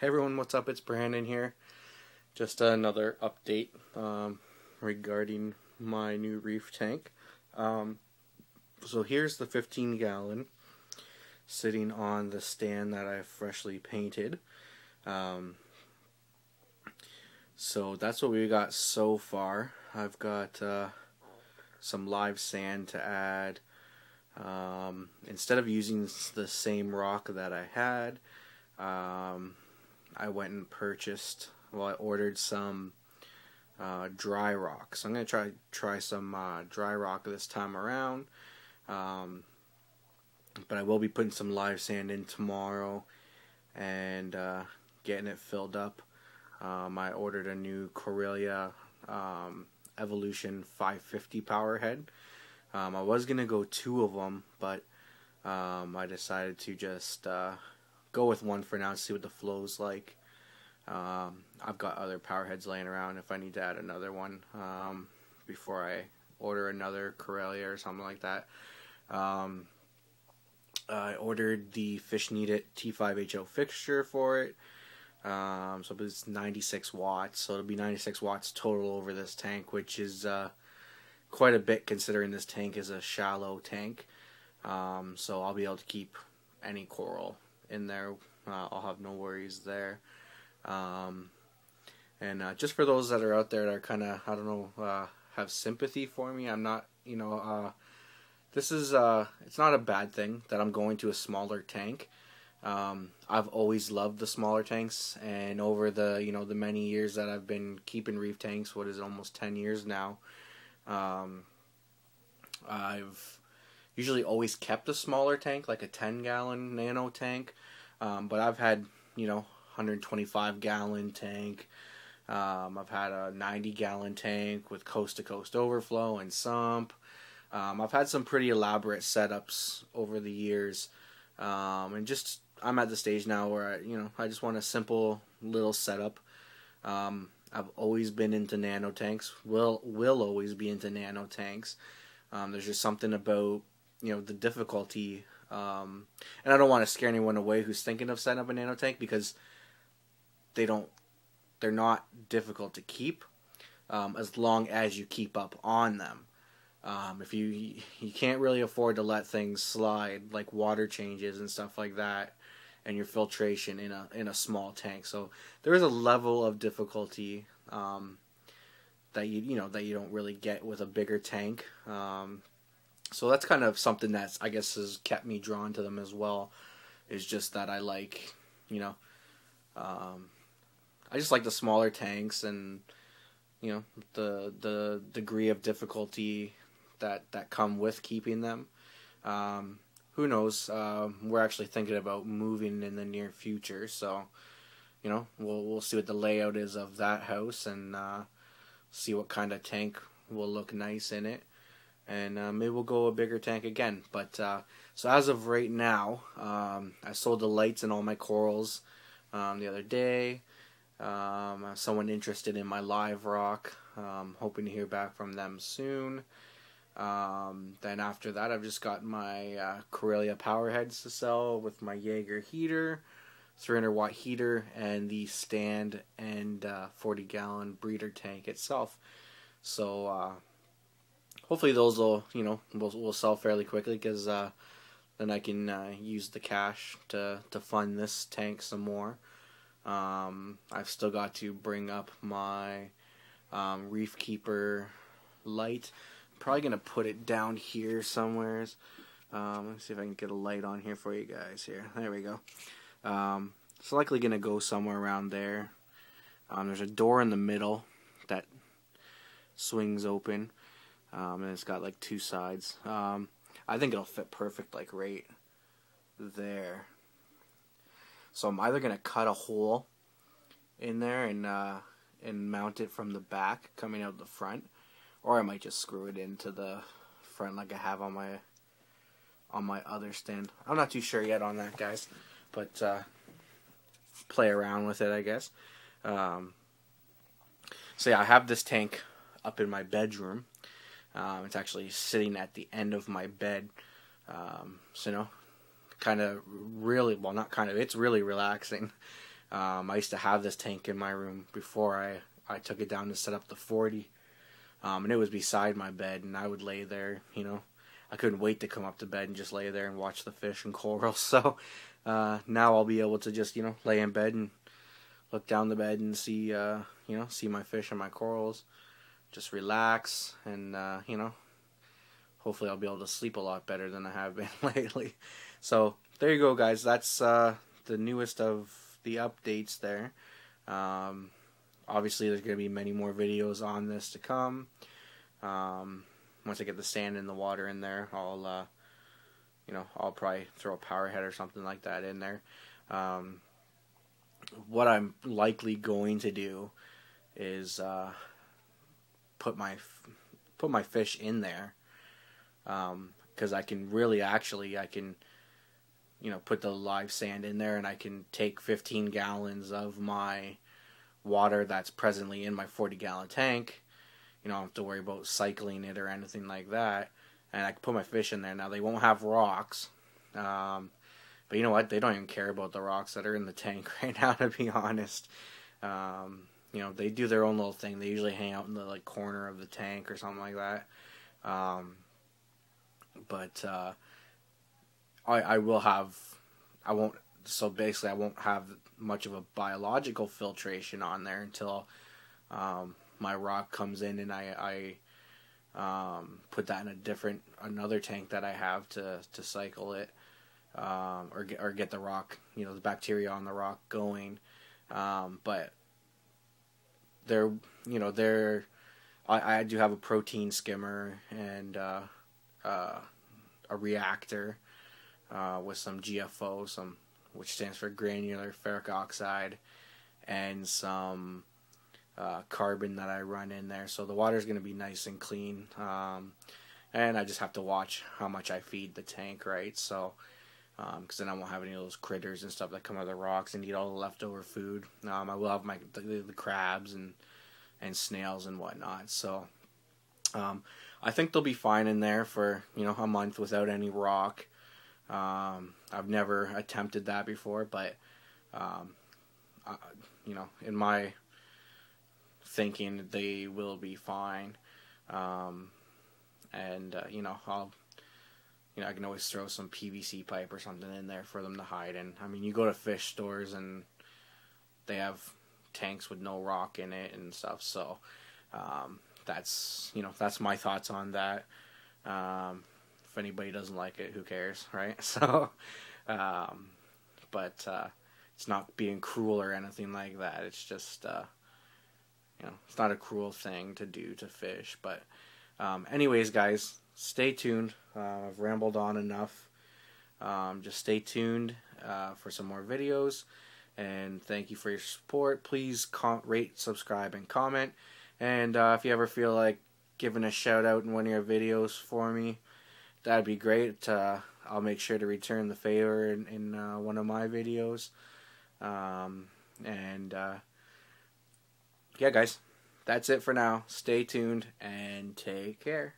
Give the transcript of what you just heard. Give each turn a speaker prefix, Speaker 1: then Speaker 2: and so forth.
Speaker 1: Hey everyone, what's up? It's Brandon here. Just another update regarding my new Reef tank. So here's the 15-gallon sitting on the stand that I freshly painted. So that's what we got so far. I've got some live sand to add. Instead of using the same rock that I had, I went and purchased, I ordered some dry rock. So I'm going to try some dry rock this time around. But I will be putting some live sand in tomorrow and getting it filled up. I ordered a new Corellia Evolution 550 power head. I was going to go 2 of them, but I decided to just go with one for now and see what the flow's like. I've got other power heads laying around if I need to add another one before I order another Corellia or something like that. I ordered the Fish Need It T5HO fixture for it. So it's 96 watts, so it'll be 96 watts total over this tank, which is quite a bit considering this tank is a shallow tank. So I'll be able to keep any coral in there. I'll have no worries there. And just for those that are out there that are kind of, I don't know, have sympathy for me, I'm not, this is, it's not a bad thing that I'm going to a smaller tank. I've always loved the smaller tanks, and over the, the many years that I've been keeping reef tanks, what is it, almost 10 years now, I've usually always kept a smaller tank, like a 10-gallon Nano tank, but I've had, 125-gallon tank. I've had a 90-gallon tank with coast-to-coast overflow and sump. I've had some pretty elaborate setups over the years, and just I'm at the stage now where I just want a simple little setup. I've always been into nano tanks. Will always be into nano tanks. There's just something about the difficulty, and I don't want to scare anyone away who's thinking of setting up a nano tank, because they're not difficult to keep, as long as you keep up on them. If you can't really afford to let things slide, like water changes and stuff like that, and your filtration in a small tank. So there is a level of difficulty that you don't really get with a bigger tank. So that's kind of something that's, I guess, has kept me drawn to them as well. Is just that I like, I just like the smaller tanks, and the degree of difficulty that come with keeping them. Who knows? We're actually thinking about moving in the near future, so we'll see what the layout is of that house, and see what kind of tank will look nice in it, and maybe we'll go a bigger tank again. But so as of right now, I sold the lights and all my corals the other day. Someone interested in my live rock, hoping to hear back from them soon. Then after that, I've just got my Corellia power heads to sell with my Jaeger heater, 300-watt heater, and the stand and 40-gallon breeder tank itself. So hopefully those will sell fairly quickly, because then I can use the cash to fund this tank some more. I've still got to bring up my Reef Keeper light. I'm probably going to put it down here somewheres. Let me see if I can get a light on here for you guys here. There we go. It's likely going to go somewhere around there. There's a door in the middle that swings open, and it's got like 2 sides. I think it'll fit perfect, like right there. So I'm either going to cut a hole in there and mount it from the back coming out the front, or I might just screw it into the front like I have on my other stand. I'm not too sure yet on that, guys, but play around with it, I guess. So yeah, I have this tank up in my bedroom. It's actually sitting at the end of my bed. So kind of really, well, not kind of, it's really relaxing. I used to have this tank in my room before I took it down to set up the 40. And it was beside my bed, and I would lay there, you know. I couldn't wait to come up to bed and just lay there and watch the fish and corals. So now I'll be able to just, you know, lay in bed and look down the bed and see, you know, see my fish and my corals. Just relax, and, you know, hopefully I'll be able to sleep a lot better than I have been lately. So there you go, guys. That's the newest of the updates there. Obviously, there's going to be many more videos on this to come. Once I get the sand and the water in there, I'll, you know, I'll probably throw a power head or something like that in there. What I'm likely going to do is put my fish in there, because I can really I can, you know, put the live sand in there, and I can take 15 gallons of my water that's presently in my 40-gallon tank. You know, I don't have to worry about cycling it or anything like that. And I can put my fish in there. Now, they won't have rocks. But you know what? They don't even care about the rocks that are in the tank right now, to be honest. You know, they do their own little thing. They usually hang out in the, like, corner of the tank or something like that. But I won't have much of a biological filtration on there until my rock comes in, and I put that in another tank that I have to cycle it, or get the rock, you know, the bacteria on the rock going. But I do have a protein skimmer and a reactor with some GFO, which stands for granular ferric oxide, and some carbon that I run in there. So the water's going to be nice and clean. And I just have to watch how much I feed the tank, right? So, because then I won't have any of those critters and stuff that come out of the rocks and eat all the leftover food. I will have the crabs and snails and whatnot. So, I think they'll be fine in there for, you know, a month without any rock. I've never attempted that before, but you know, in my thinking, they will be fine. You know, I can always throw some PVC pipe or something in there for them to hide in. I mean, you go to fish stores and they have tanks with no rock in it and stuff. So that's my thoughts on that. If anybody doesn't like it, who cares, right? So, but it's not being cruel or anything like that. It's just, you know, it's not a cruel thing to do to fish. But anyways, guys, stay tuned. I've rambled on enough. Just stay tuned for some more videos. And thank you for your support. Please rate, subscribe, and comment. And if you ever feel like giving a shout out in one of your videos for me, that'd be great. I'll make sure to return the favor in one of my videos. Yeah, guys, that's it for now. Stay tuned and take care.